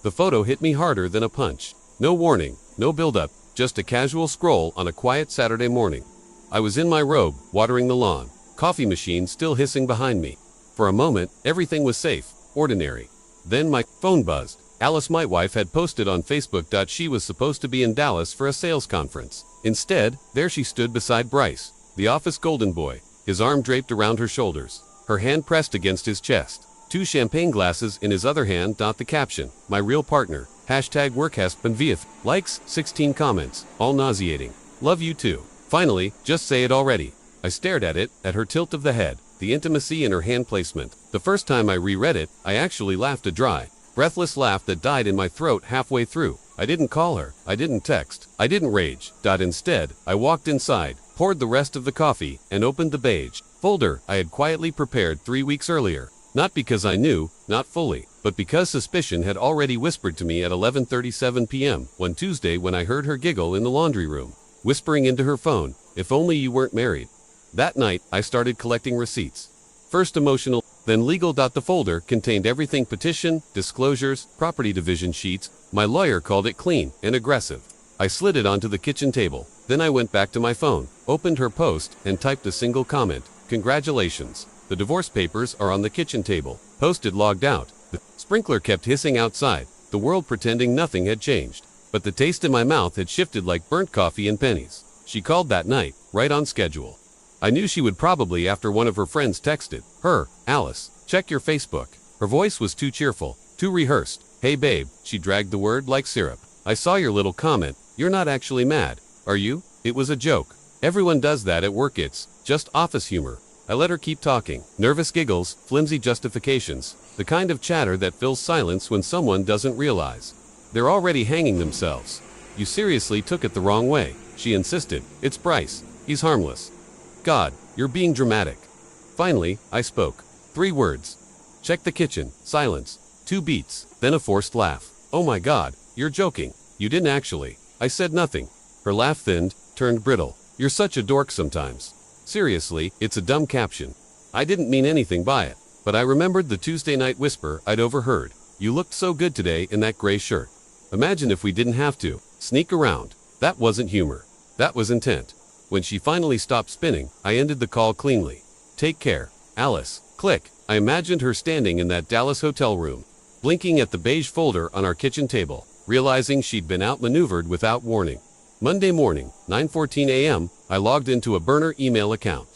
The photo hit me harder than a punch. No warning, no build-up, just a casual scroll on a quiet Saturday morning. I was in my robe, watering the lawn, coffee machine still hissing behind me. For a moment, everything was safe, ordinary. Then my phone buzzed. Alice, my wife, had posted on Facebook that she was supposed to be in Dallas for a sales conference. Instead, there she stood beside Bryce, the office golden boy, his arm draped around her shoulders, her hand pressed against his chest. 2 champagne glasses in his other hand. The caption, "My real partner, #work has been VF, likes, 16 comments, all nauseating. Love you too. Finally, just say it already." I stared at it, at her tilt of the head, the intimacy in her hand placement. The first time I reread it, I actually laughed a dry, breathless laugh that died in my throat halfway through. I didn't call her, I didn't text, I didn't rage. Instead, I walked inside, poured the rest of the coffee, and opened the beige folder I had quietly prepared 3 weeks earlier. Not because I knew, not fully, but because suspicion had already whispered to me at 11:37 p.m. one Tuesday when I heard her giggle in the laundry room, whispering into her phone, "If only you weren't married." That night, I started collecting receipts. First emotional, then legal. The folder contained everything: petition, disclosures, property division sheets. My lawyer called it clean and aggressive. I slid it onto the kitchen table. Then I went back to my phone, opened her post, and typed a single comment: "Congratulations. The divorce papers are on the kitchen table." Posted, logged out. The sprinkler kept hissing outside, the world pretending nothing had changed. But the taste in my mouth had shifted like burnt coffee and pennies. She called that night, right on schedule. I knew she would probably after one of her friends texted her, "Alice, check your Facebook." Her voice was too cheerful, too rehearsed. "Hey babe," she dragged the word like syrup. "I saw your little comment. You're not actually mad, are you?" It was a joke. Everyone does that at work. It's just office humor. I let her keep talking. Nervous giggles, flimsy justifications, the kind of chatter that fills silence when someone doesn't realize they're already hanging themselves. "You seriously took it the wrong way," she insisted. "It's Bryce. He's harmless." "God, you're being dramatic." Finally, I spoke. 3 words. "Check the kitchen." Silence. 2 beats, then a forced laugh. "Oh my God, you're joking. You didn't actually." I said nothing. Her laugh thinned, turned brittle. "You're such a dork sometimes. Seriously, it's a dumb caption." I didn't mean anything by it, but I remembered the Tuesday night whisper I'd overheard. "You looked so good today in that gray shirt. Imagine if we didn't have to sneak around." That wasn't humor. That was intent. When she finally stopped spinning, I ended the call cleanly. "Take care, Alice." Click. I imagined her standing in that Dallas hotel room, blinking at the beige folder on our kitchen table, realizing she'd been outmaneuvered without warning. Monday morning, 9:14 a.m., I logged into a burner email account.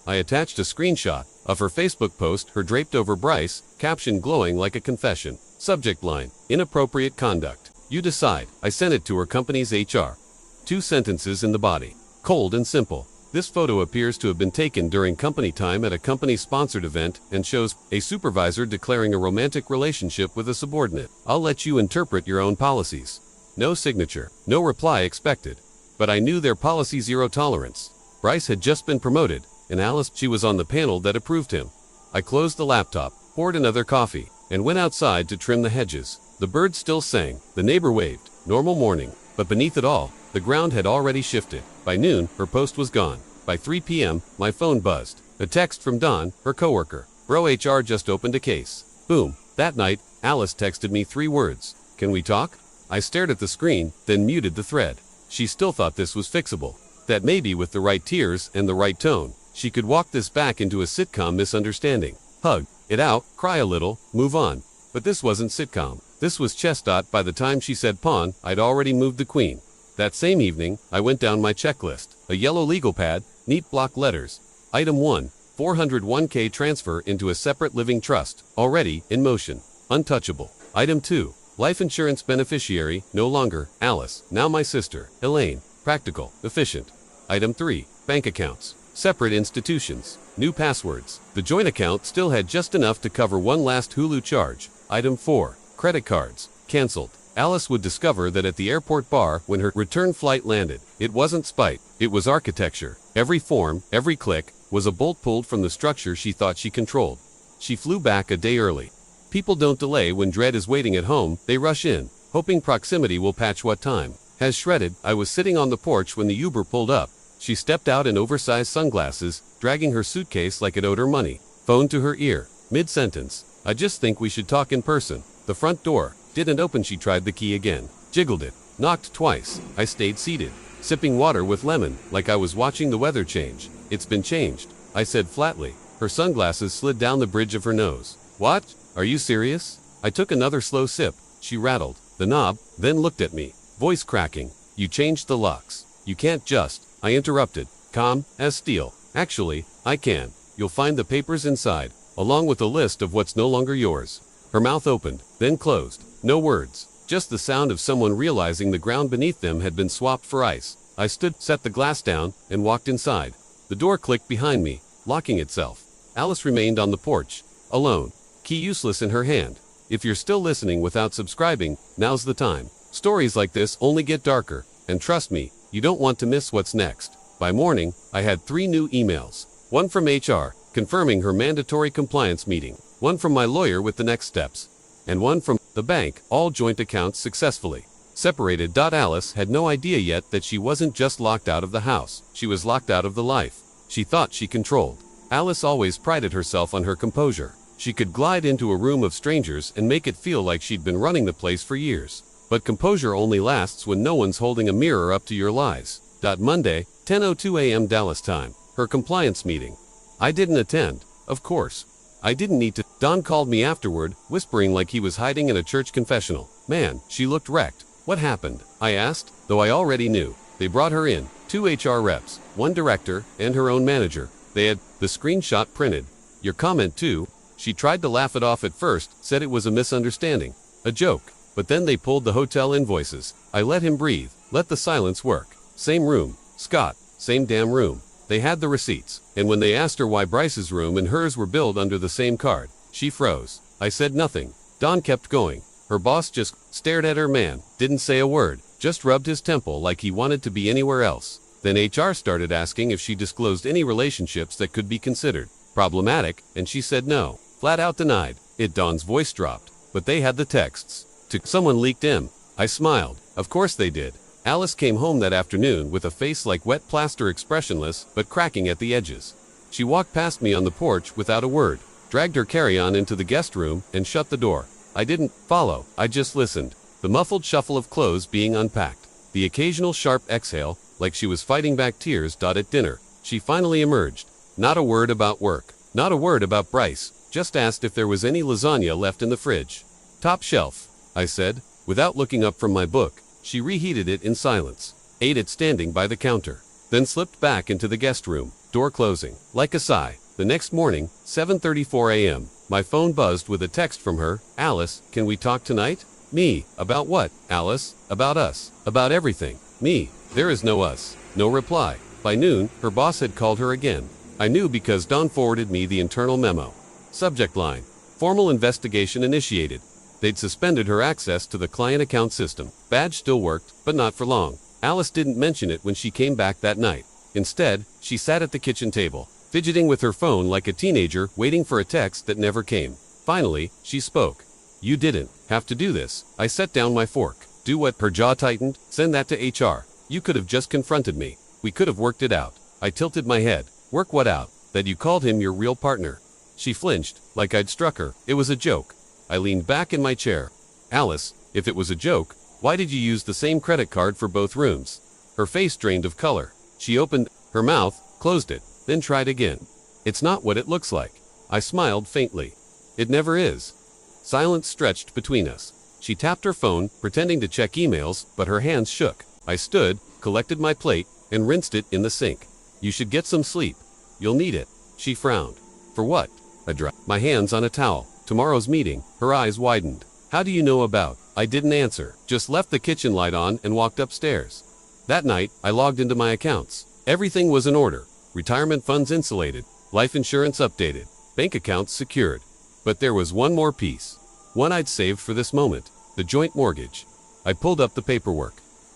I attached a screenshot of her Facebook post, her draped over Bryce, caption glowing like a confession. Subject line, "Inappropriate conduct. You decide." I sent it to her company's HR. 2 sentences in the body. Cold and simple. This photo appears to have been taken during company time at a company-sponsored event and shows a supervisor declaring a romantic relationship with a subordinate. "I'll let you interpret your own policies." No signature, no reply expected. But I knew their policy: zero tolerance. Bryce had just been promoted, and Alice, she was on the panel that approved him. I closed the laptop, poured another coffee, and went outside to trim the hedges. The birds still sang, the neighbor waved. Normal morning. But beneath it all, the ground had already shifted. By noon, her post was gone. By 3 p.m., my phone buzzed. A text from Don, her coworker. "Bro, HR just opened a case." Boom. That night, Alice texted me 3 words. "Can we talk?" I stared at the screen, then muted the thread. She still thought this was fixable. That maybe with the right tears and the right tone, she could walk this back into a sitcom misunderstanding. Hug it out, cry a little, move on. But this wasn't sitcom. This was chess. By the time she said pawn, I'd already moved the queen. That same evening, I went down my checklist. A yellow legal pad, neat block letters. Item 1, 401k transfer into a separate living trust, already in motion, untouchable. Item 2, life insurance beneficiary, no longer Alice, now my sister, Elaine, practical, efficient. Item 3, bank accounts, separate institutions, new passwords. The joint account still had just enough to cover one last Hulu charge. Item 4, credit cards, canceled. Alice would discover that at the airport bar when her return flight landed. It wasn't spite, it was architecture. Every form, every click, was a bolt pulled from the structure she thought she controlled. She flew back a day early. People don't delay when dread is waiting at home, they rush in, hoping proximity will patch what time has shredded. I was sitting on the porch when the Uber pulled up. She stepped out in oversized sunglasses, dragging her suitcase like it owed her money. Phone to her ear. Mid-sentence. "I just think we should talk in person." The front door. Didn't open. She tried the key again. Jiggled it. Knocked twice. I stayed seated, sipping water with lemon, like I was watching the weather change. It's been changed, I said flatly. Her sunglasses slid down the bridge of her nose. What? Are you serious? I took another slow sip. She rattled the knob, then looked at me, voice cracking. You changed the locks. You can't just. I interrupted, calm as steel. Actually, I can. You'll find the papers inside, along with a list of what's no longer yours. Her mouth opened, then closed. No words, just the sound of someone realizing the ground beneath them had been swapped for ice. I stood, set the glass down, and walked inside. The door clicked behind me, locking itself. Alice remained on the porch, alone, key useless in her hand. If you're still listening without subscribing, now's the time. Stories like this only get darker, and trust me, you don't want to miss what's next. By morning, I had 3 new emails. One from HR, confirming her mandatory compliance meeting. One from my lawyer with the next steps. And one from the bank, all joint accounts successfully separated. Alice had no idea yet that she wasn't just locked out of the house, she was locked out of the life she thought she controlled. Alice always prided herself on her composure. She could glide into a room of strangers and make it feel like she'd been running the place for years. But composure only lasts when no one's holding a mirror up to your lies. Monday, 10:02 a.m. Dallas time, her compliance meeting. I didn't attend, of course. I didn't need to. Don called me afterward, whispering like he was hiding in a church confessional. Man, she looked wrecked. What happened? I asked, though I already knew. They brought her in, 2 HR reps, 1 director, and her own manager. They had the screenshot printed. Your comment too. She tried to laugh it off at first, said it was a misunderstanding, a joke. But then they pulled the hotel invoices. I let him breathe, let the silence work. Same room, Scott, same damn room. They had the receipts, and when they asked her why Bryce's room and hers were billed under the same card, she froze. I said nothing. Don kept going. Her boss just stared at her. Man, didn't say a word, just rubbed his temple like he wanted to be anywhere else. Then HR started asking if she disclosed any relationships that could be considered problematic, and she said no. Flat out denied. Don's voice dropped. But they had the texts. Someone leaked him. I smiled. Of course they did. Alice came home that afternoon with a face like wet plaster, expressionless, but cracking at the edges. She walked past me on the porch without a word, dragged her carry-on into the guest room, and shut the door. I didn't follow, I just listened. The muffled shuffle of clothes being unpacked. The occasional sharp exhale, like she was fighting back tears. At dinner, she finally emerged. Not a word about work. Not a word about Bryce. Just asked if there was any lasagna left in the fridge. Top shelf, I said, without looking up from my book. She reheated it in silence, ate it standing by the counter, then slipped back into the guest room, door closing. Like a sigh, the next morning, 7:34 a.m., my phone buzzed with a text from her. Alice, can we talk tonight? Me, about what? Alice, about us, about everything. Me, there is no us. No reply. By noon, her boss had called her again. I knew because Don forwarded me the internal memo. Subject line, formal investigation initiated. They'd suspended her access to the client account system. Badge still worked, but not for long. Alice didn't mention it when she came back that night. Instead, she sat at the kitchen table, fidgeting with her phone like a teenager waiting for a text that never came. Finally, she spoke. You didn't have to do this. I set down my fork. Do what? Her jaw tightened. Send that to HR. You could have just confronted me. We could have worked it out. I tilted my head. Work what out? That you called him your real partner. She flinched, like I'd struck her. It was a joke. I leaned back in my chair. Alice, if it was a joke, why did you use the same credit card for both rooms? Her face drained of color. She opened her mouth, closed it, then tried again. It's not what it looks like. I smiled faintly. It never is. Silence stretched between us. She tapped her phone, pretending to check emails, but her hands shook. I stood, collected my plate, and rinsed it in the sink. You should get some sleep. You'll need it. She frowned. For what? I dropped my hands on a towel. Tomorrow's meeting. Her eyes widened. How do you know about? I didn't answer. Just left the kitchen light on and walked upstairs. That night, I logged into my accounts. Everything was in order. Retirement funds insulated. Life insurance updated. Bank accounts secured. But there was one more piece. One I'd saved for this moment. The joint mortgage. I pulled up the paperwork.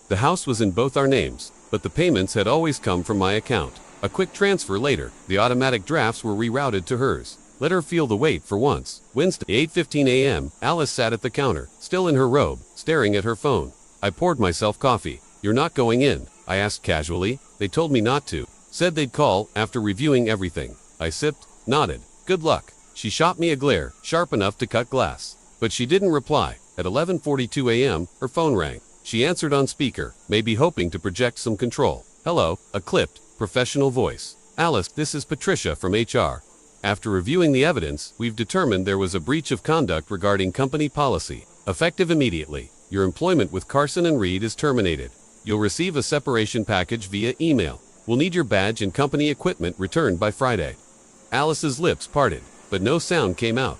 The house was in both our names, but the payments had always come from my account. A quick transfer later, the automatic drafts were rerouted to hers. Let her feel the weight for once. Wednesday, 8:15 a.m., Alice sat at the counter, still in her robe, staring at her phone. I poured myself coffee. You're not going in? I asked casually. They told me not to. Said they'd call after reviewing everything. I sipped, nodded. Good luck. She shot me a glare, sharp enough to cut glass. But she didn't reply. At 11:42 a.m., her phone rang. She answered on speaker, maybe hoping to project some control. "Hello," a clipped, professional voice. "Alice, this is Patricia from HR. After reviewing the evidence, we've determined there was a breach of conduct regarding company policy. Effective immediately, your employment with Carson and Reed is terminated. You'll receive a separation package via email. We'll need your badge and company equipment returned by Friday." Alice's lips parted, but no sound came out.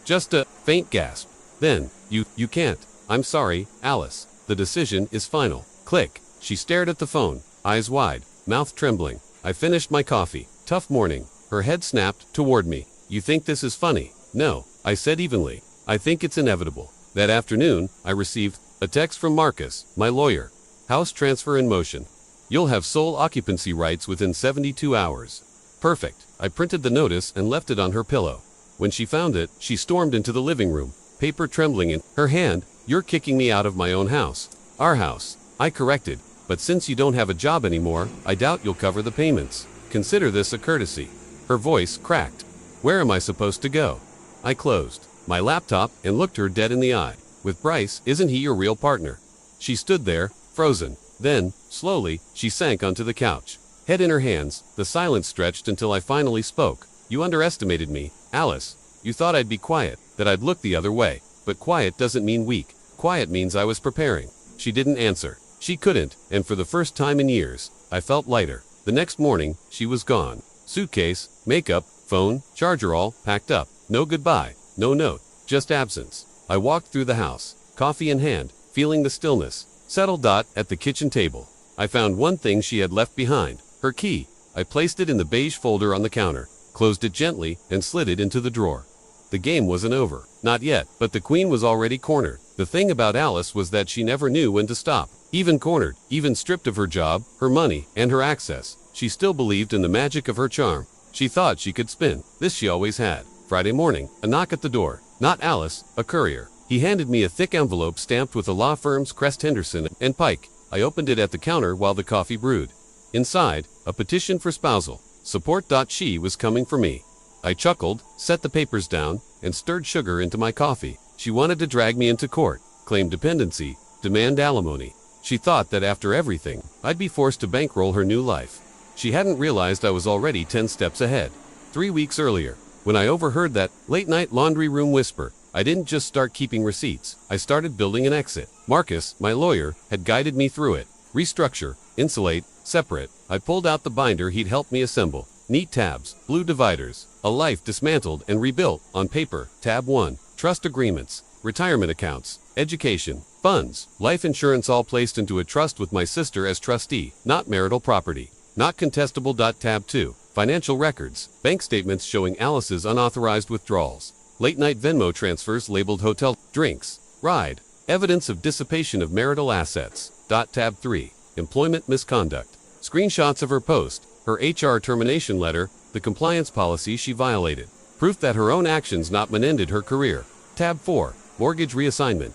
Just a faint gasp. Then, you can't. "I'm sorry, Alice. The decision is final." Click. She stared at the phone, eyes wide, mouth trembling. I finished my coffee. "Tough morning." Her head snapped toward me. "You think this is funny?" "No," I said evenly. "I think it's inevitable." That afternoon, I received a text from Marcus, my lawyer. "House transfer in motion. You'll have sole occupancy rights within 72 hours. Perfect. I printed the notice and left it on her pillow. When she found it, she stormed into the living room, paper trembling in her hand. "You're kicking me out of my own house." "Our house," I corrected. "But since you don't have a job anymore, I doubt you'll cover the payments. Consider this a courtesy." Her voice cracked. "Where am I supposed to go?" I closed my laptop and looked her dead in the eye. "With Bryce, isn't he your real partner?" She stood there, frozen. Then, slowly, she sank onto the couch. Head in her hands, the silence stretched until I finally spoke. "You underestimated me, Alice. You thought I'd be quiet, that I'd look the other way. But quiet doesn't mean weak. Quiet means I was preparing." She didn't answer. She couldn't, and for the first time in years, I felt lighter. The next morning, she was gone. Suitcase, makeup, phone, charger all packed up. No goodbye, no note, just absence. I walked through the house, coffee in hand, feeling the stillness. Settled. At the kitchen table, I found one thing she had left behind, her key. I placed it in the beige folder on the counter, closed it gently, and slid it into the drawer. The game wasn't over. Not yet, but the queen was already cornered. The thing about Alice was that she never knew when to stop. Even cornered, even stripped of her job, her money, and her access, she still believed in the magic of her charm. She thought she could spin. This she always had. Friday morning, a knock at the door. Not Alice, a courier. He handed me a thick envelope stamped with the law firms Crest Henderson and Pike. I opened it at the counter while the coffee brewed. Inside, a petition for spousal support. She was coming for me. I chuckled, set the papers down, and stirred sugar into my coffee. She wanted to drag me into court, claim dependency, demand alimony. She thought that after everything, I'd be forced to bankroll her new life. She hadn't realized I was already 10 steps ahead. 3 weeks earlier, when I overheard that late-night laundry room whisper, I didn't just start keeping receipts. I started building an exit. Marcus, my lawyer, had guided me through it. Restructure, insulate, separate. I pulled out the binder he'd helped me assemble. Neat tabs, blue dividers, a life dismantled and rebuilt on paper. Tab 1, trust agreements, retirement accounts, education, funds, life insurance, all placed into a trust with my sister as trustee, not marital property, not contestable. Tab 2, financial records, bank statements showing Alice's unauthorized withdrawals, late-night Venmo transfers labeled hotel, drinks, ride, evidence of dissipation of marital assets. Tab 3, employment misconduct, screenshots of her post, her HR termination letter, the compliance policy she violated, proof that her own actions not ended her career. Tab 4, mortgage reassignment,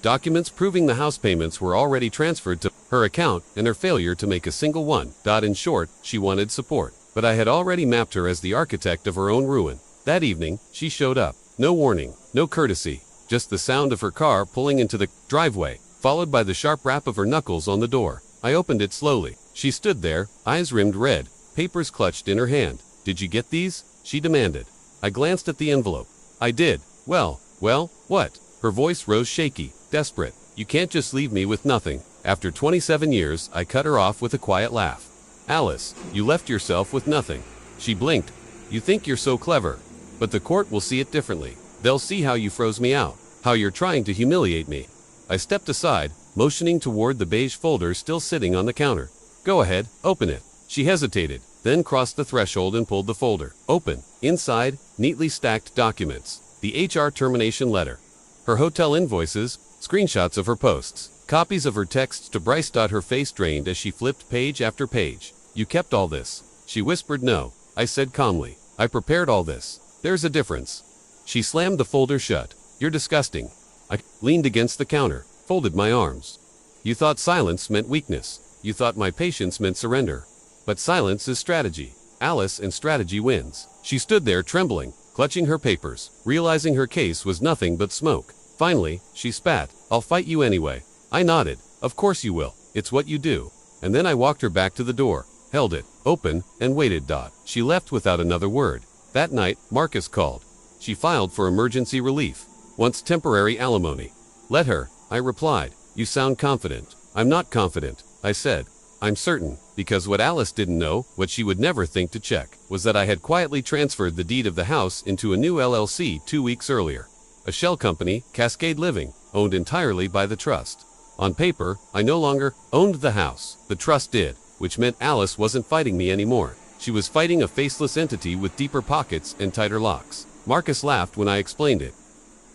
documents proving the house payments were already transferred to her account and her failure to make a single one. In short, she wanted support, but I had already mapped her as the architect of her own ruin. That evening, she showed up. No warning, no courtesy, just the sound of her car pulling into the driveway, followed by the sharp rap of her knuckles on the door. I opened it slowly. She stood there, eyes rimmed red, papers clutched in her hand. "Did you get these?" she demanded. I glanced at the envelope. "I did." Well, what?" Her voice rose shaky, desperate. "You can't just leave me with nothing." After 27 years, I cut her off with a quiet laugh. "Alice, you left yourself with nothing." She blinked. "You think you're so clever. But the court will see it differently. They'll see how you froze me out, how you're trying to humiliate me." I stepped aside, motioning toward the beige folder still sitting on the counter. "Go ahead, open it." She hesitated, then crossed the threshold and pulled the folder open. Inside, neatly stacked documents, the HR termination letter, her hotel invoices, screenshots of her posts, copies of her texts to Bryce. Her face drained as she flipped page after page. "You kept all this?" She whispered. "No," I said calmly. "I prepared all this. There's a difference." She slammed the folder shut. "You're disgusting." I leaned against the counter, folded my arms. "You thought silence meant weakness. You thought my patience meant surrender. But silence is strategy, Alice, and strategy wins." She stood there trembling, clutching her papers, realizing her case was nothing but smoke. Finally, she spat, "I'll fight you anyway." I nodded. "Of course you will. It's what you do." And then I walked her back to the door, held it open, and waited. She left without another word. That night, Marcus called. She filed for emergency relief. Wants temporary alimony. Let her, I replied. You sound confident. I'm not confident, I said. I'm certain, because what Alice didn't know, what she would never think to check, was that I had quietly transferred the deed of the house into a new LLC 2 weeks earlier. A shell company, Cascade Living, owned entirely by the trust. On paper, I no longer owned the house. The trust did, which meant Alice wasn't fighting me anymore. She was fighting a faceless entity with deeper pockets and tighter locks. Marcus laughed when I explained it.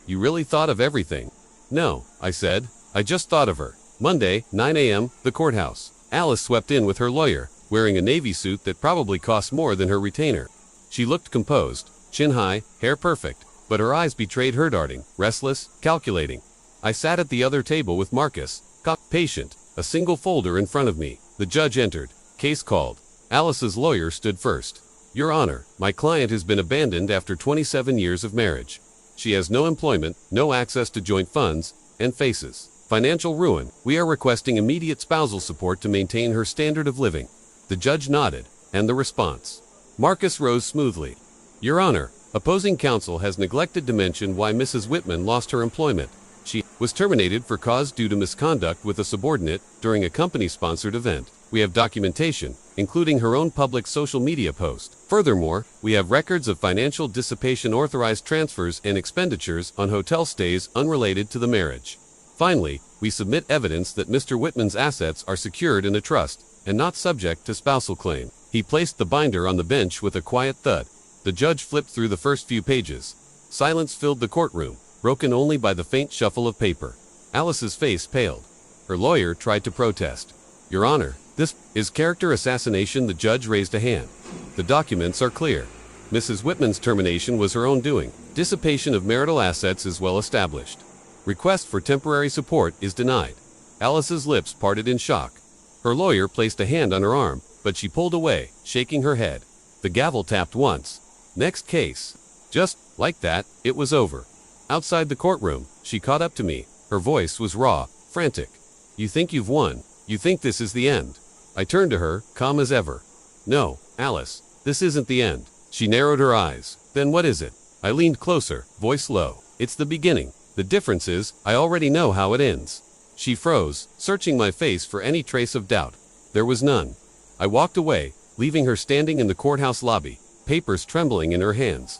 You really thought of everything? No, I said. I just thought of her. Monday, 9 a.m., the courthouse. Alice swept in with her lawyer, wearing a navy suit that probably cost more than her retainer. She looked composed, chin high, hair perfect, but her eyes betrayed her darting, restless, calculating. I sat at the other table with Marcus, patient, a single folder in front of me. The judge entered. Case called. Alice's lawyer stood first. Your Honor, my client has been abandoned after 27 years of marriage. She has no employment, no access to joint funds, and faces financial ruin. We are requesting immediate spousal support to maintain her standard of living. The judge nodded, and the response. Marcus rose smoothly. Your Honor, opposing counsel has neglected to mention why Mrs. Whitman lost her employment. She was terminated for cause due to misconduct with a subordinate during a company-sponsored event. We have documentation, including her own public social media post. Furthermore, we have records of financial dissipation, authorized transfers, and expenditures on hotel stays unrelated to the marriage. Finally, we submit evidence that Mr. Whitman's assets are secured in a trust and not subject to spousal claim. He placed the binder on the bench with a quiet thud. The judge flipped through the first few pages. Silence filled the courtroom, broken only by the faint shuffle of paper. Alice's face paled. Her lawyer tried to protest. Your Honor, this is character assassination. The judge raised a hand. The documents are clear. Mrs. Whitman's termination was her own doing. Dissipation of marital assets is well established. Request for temporary support is denied. Alice's lips parted in shock. Her lawyer placed a hand on her arm, but she pulled away, shaking her head. The gavel tapped once. Next case. Just like that, it was over. Outside the courtroom, she caught up to me. Her voice was raw, frantic. You think you've won. You think this is the end. I turned to her, calm as ever. No, Alice, this isn't the end. She narrowed her eyes. Then what is it? I leaned closer, voice low. It's the beginning. The difference is, I already know how it ends. She froze, searching my face for any trace of doubt. There was none. I walked away, leaving her standing in the courthouse lobby, papers trembling in her hands.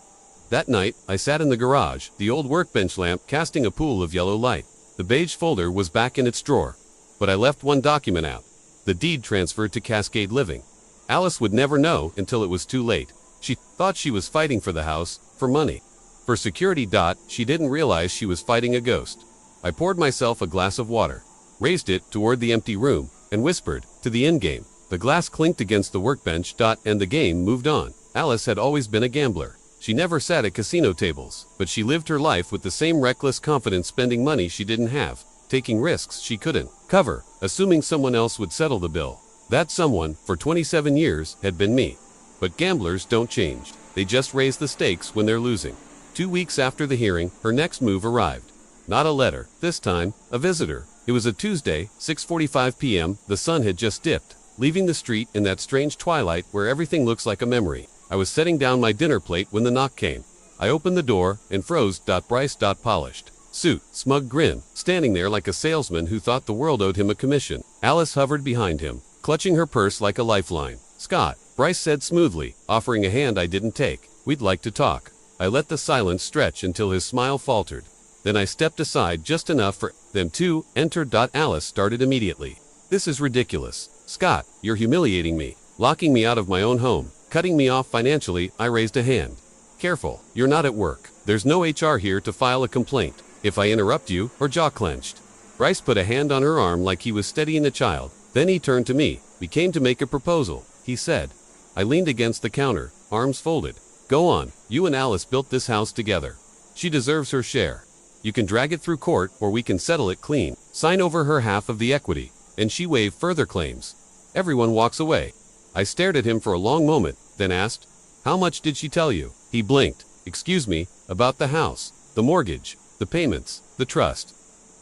That night, I sat in the garage, the old workbench lamp casting a pool of yellow light. The beige folder was back in its drawer. But I left one document out. The deed transferred to Cascade Living. Alice would never know until it was too late. She thought she was fighting for the house, for money. For security. She didn't realize she was fighting a ghost. I poured myself a glass of water, raised it toward the empty room, and whispered, to the endgame. The glass clinked against the workbench. And the game moved on. Alice had always been a gambler. She never sat at casino tables, but she lived her life with the same reckless confidence, spending money she didn't have, taking risks she couldn't cover, assuming someone else would settle the bill. That someone, for 27 years, had been me. But gamblers don't change. They just raise the stakes when they're losing. 2 weeks after the hearing, her next move arrived. Not a letter, this time, a visitor. It was a Tuesday, 6:45 p.m., the sun had just dipped, leaving the street in that strange twilight where everything looks like a memory. I was setting down my dinner plate when the knock came. I opened the door and froze. Bryce. Polished suit, smug grin, standing there like a salesman who thought the world owed him a commission. Alice hovered behind him, clutching her purse like a lifeline. Scott, Bryce said smoothly, offering a hand I didn't take. We'd like to talk. I let the silence stretch until his smile faltered. Then I stepped aside just enough for them to enter. Alice started immediately. This is ridiculous. Scott, you're humiliating me, locking me out of my own home, cutting me off financially. I raised a hand. Careful, you're not at work. There's no HR here to file a complaint. If I interrupt you, her jaw clenched. Bryce put a hand on her arm like he was steadying a child. Then he turned to me. We came to make a proposal, he said. I leaned against the counter, arms folded. Go on, you and Alice built this house together. She deserves her share. You can drag it through court, or we can settle it clean. Sign over her half of the equity, and she waive further claims. Everyone walks away. I stared at him for a long moment, then asked, how much did she tell you? He blinked. Excuse me, about the house, the mortgage. The payments, the trust.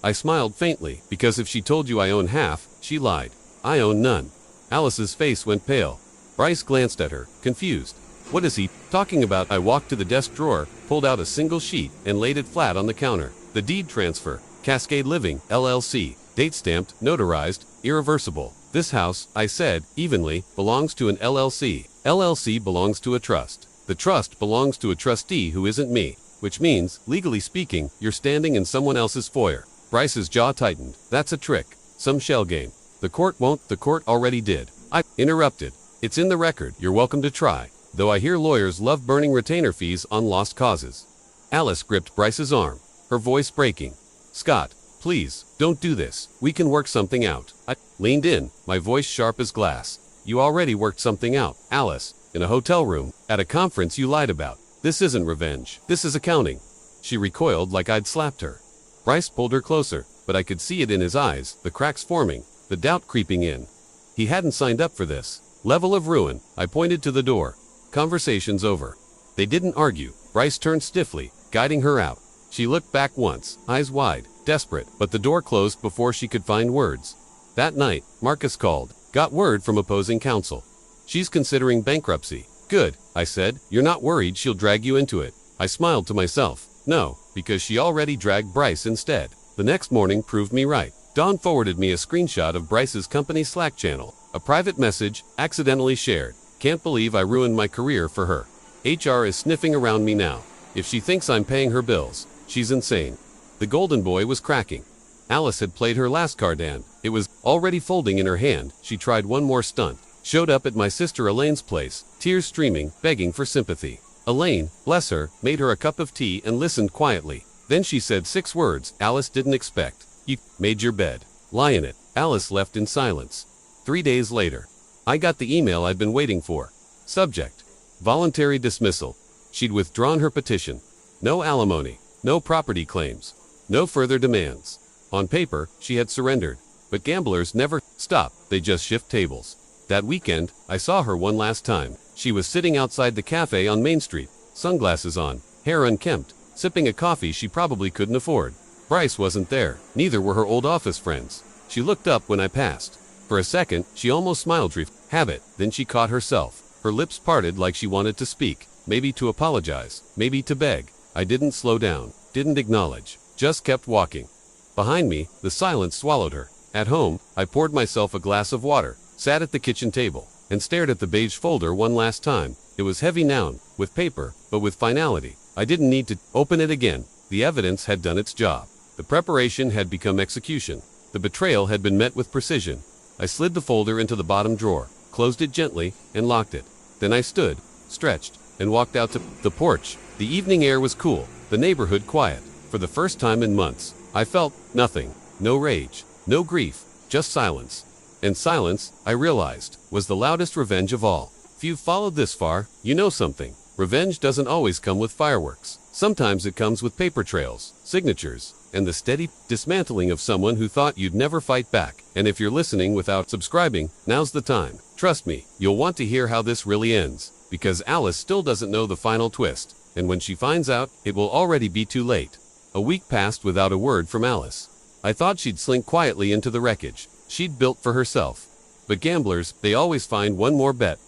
I smiled faintly, because if she told you I own half, she lied. I own none. Alice's face went pale. Bryce glanced at her, confused. What is he talking about? I walked to the desk drawer, pulled out a single sheet, and laid it flat on the counter. The deed transfer. Cascade Living, LLC. Date stamped, notarized, irreversible. This house, I said, evenly, belongs to an LLC. LLC belongs to a trust. The trust belongs to a trustee who isn't me. Which means, legally speaking, you're standing in someone else's foyer. Bryce's jaw tightened. That's a trick. Some shell game. The court won't. The court already did. I interrupted. It's in the record. You're welcome to try. Though I hear lawyers love burning retainer fees on lost causes. Alice gripped Bryce's arm, her voice breaking. Scott, please, don't do this. We can work something out. I leaned in, my voice sharp as glass. You already worked something out, Alice. In a hotel room, at a conference you lied about. This isn't revenge. This is accounting. She recoiled like I'd slapped her. Bryce pulled her closer, but I could see it in his eyes, the cracks forming, the doubt creeping in. He hadn't signed up for this. Level of ruin. I pointed to the door. Conversation's over. They didn't argue. Bryce turned stiffly, guiding her out. She looked back once, eyes wide, desperate, but the door closed before she could find words. That night, Marcus called. Got word from opposing counsel. She's considering bankruptcy. Good, I said. You're not worried she'll drag you into it. I smiled to myself. No, because she already dragged Bryce instead. The next morning proved me right. Dawn forwarded me a screenshot of Bryce's company Slack channel. A private message, accidentally shared. Can't believe I ruined my career for her. HR is sniffing around me now. If she thinks I'm paying her bills, she's insane. The golden boy was cracking. Alice had played her last card and it was already folding in her hand. She tried one more stunt. Showed up at my sister Elaine's place, tears streaming, begging for sympathy. Elaine, bless her, made her a cup of tea and listened quietly. Then she said 6 words Alice didn't expect. You made your bed. Lie in it. Alice left in silence. 3 days later, I got the email I'd been waiting for. Subject: voluntary dismissal. She'd withdrawn her petition. No alimony, no property claims, no further demands. On paper, she had surrendered. But gamblers never stop, they just shift tables. That weekend, I saw her one last time. She was sitting outside the cafe on Main Street, sunglasses on, hair unkempt, sipping a coffee she probably couldn't afford. Bryce wasn't there, neither were her old office friends. She looked up when I passed. For a second, she almost smiled. Habit. Then she caught herself. Her lips parted like she wanted to speak, maybe to apologize, maybe to beg. I didn't slow down, didn't acknowledge, just kept walking. Behind me, the silence swallowed her. At home, I poured myself a glass of water, sat at the kitchen table, and stared at the beige folder one last time. It was heavy now, with paper, but with finality. I didn't need to open it again. The evidence had done its job. The preparation had become execution. The betrayal had been met with precision. I slid the folder into the bottom drawer, closed it gently, and locked it. Then I stood, stretched, and walked out to the porch. The evening air was cool, the neighborhood quiet. For the first time in months, I felt nothing. No rage, no grief, just silence. And silence, I realized, was the loudest revenge of all. If you've followed this far, you know something. Revenge doesn't always come with fireworks. Sometimes it comes with paper trails, signatures, and the steady dismantling of someone who thought you'd never fight back. And if you're listening without subscribing, now's the time. Trust me, you'll want to hear how this really ends. Because Alice still doesn't know the final twist. And when she finds out, it will already be too late. A week passed without a word from Alice. I thought she'd slink quietly into the wreckage she'd built for herself. But gamblers, they always find one more bet.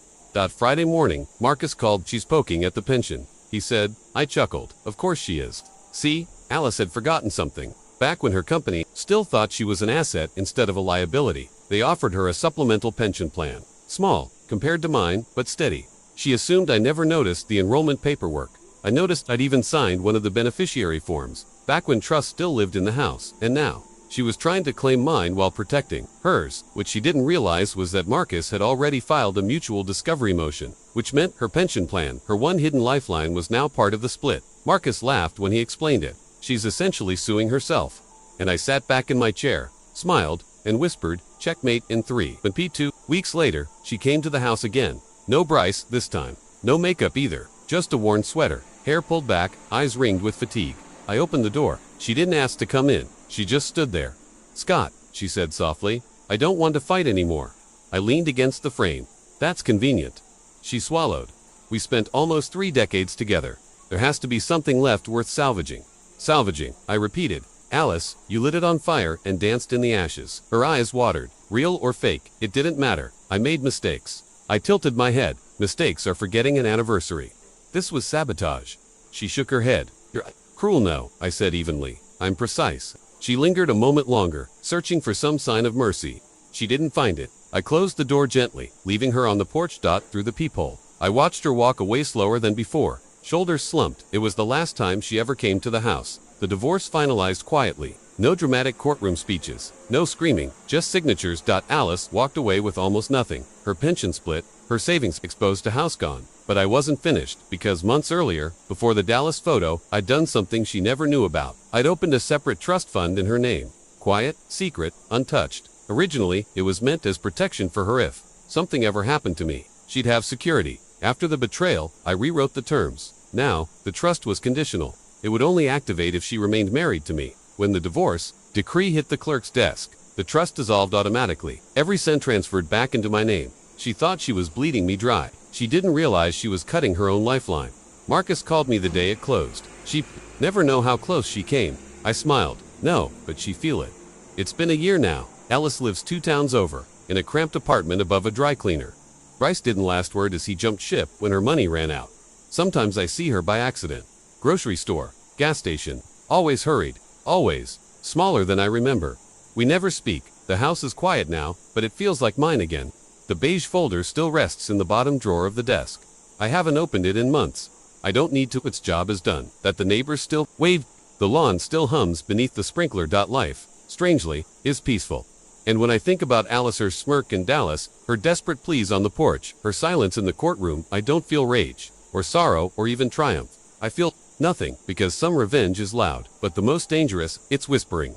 Friday morning, Marcus called. She's poking at the pension, he said. I chuckled. Of course she is. See, Alice had forgotten something. Back when her company still thought she was an asset instead of a liability, they offered her a supplemental pension plan. Small, compared to mine, but steady. She assumed I never noticed the enrollment paperwork. I noticed I'd even signed one of the beneficiary forms, back when trust still lived in the house, and now she was trying to claim mine while protecting hers. What she didn't realize was that Marcus had already filed a mutual discovery motion, which meant her pension plan, her one hidden lifeline, was now part of the split. Marcus laughed when he explained it. She's essentially suing herself. And I sat back in my chair, smiled, and whispered, checkmate in 3. But 2 weeks later, she came to the house again. No Bryce this time. No makeup either. Just a worn sweater, hair pulled back, eyes ringed with fatigue. I opened the door. She didn't ask to come in. She just stood there. Scott, she said softly, I don't want to fight anymore. I leaned against the frame. That's convenient. She swallowed. We spent almost 3 decades together. There has to be something left worth salvaging. Salvaging, I repeated. Alice, you lit it on fire and danced in the ashes. Her eyes watered. Real or fake, it didn't matter. I made mistakes. I tilted my head. Mistakes are forgetting an anniversary. This was sabotage. She shook her head. You're cruel. No, I said evenly. I'm precise. She lingered a moment longer, searching for some sign of mercy. She didn't find it. I closed the door gently, leaving her on the porch. Through the peephole. I watched her walk away slower than before. Shoulders slumped. It was the last time she ever came to the house. The divorce finalized quietly. No dramatic courtroom speeches. No screaming. Just signatures. Alice walked away with almost nothing. Her pension split. Her savings exposed to house gone. But I wasn't finished, because months earlier, before the Dallas photo, I'd done something she never knew about. I'd opened a separate trust fund in her name. Quiet, secret, untouched. Originally, it was meant as protection for her if something ever happened to me. She'd have security. After the betrayal, I rewrote the terms. Now, the trust was conditional. It would only activate if she remained married to me. When the divorce decree hit the clerk's desk, the trust dissolved automatically. Every cent transferred back into my name. She thought she was bleeding me dry. She didn't realize she was cutting her own lifeline. Marcus called me the day it closed. She never know how close she came. I smiled. No, but she feel it. It's been a year now. Alice lives 2 towns over, in a cramped apartment above a dry cleaner. Bryce didn't last word as he jumped ship when her money ran out. Sometimes I see her by accident. Grocery store, gas station, always hurried, always, smaller than I remember. We never speak. The house is quiet now, but it feels like mine again. The beige folder still rests in the bottom drawer of the desk. I haven't opened it in months. I don't need to. Its job is done. That the neighbors still wave. The lawn still hums beneath the sprinkler. Life, strangely, is peaceful. And when I think about Alice, her smirk in Dallas, her desperate pleas on the porch, her silence in the courtroom, I don't feel rage, or sorrow, or even triumph. I feel nothing, because some revenge is loud, but the most dangerous, it's whispering.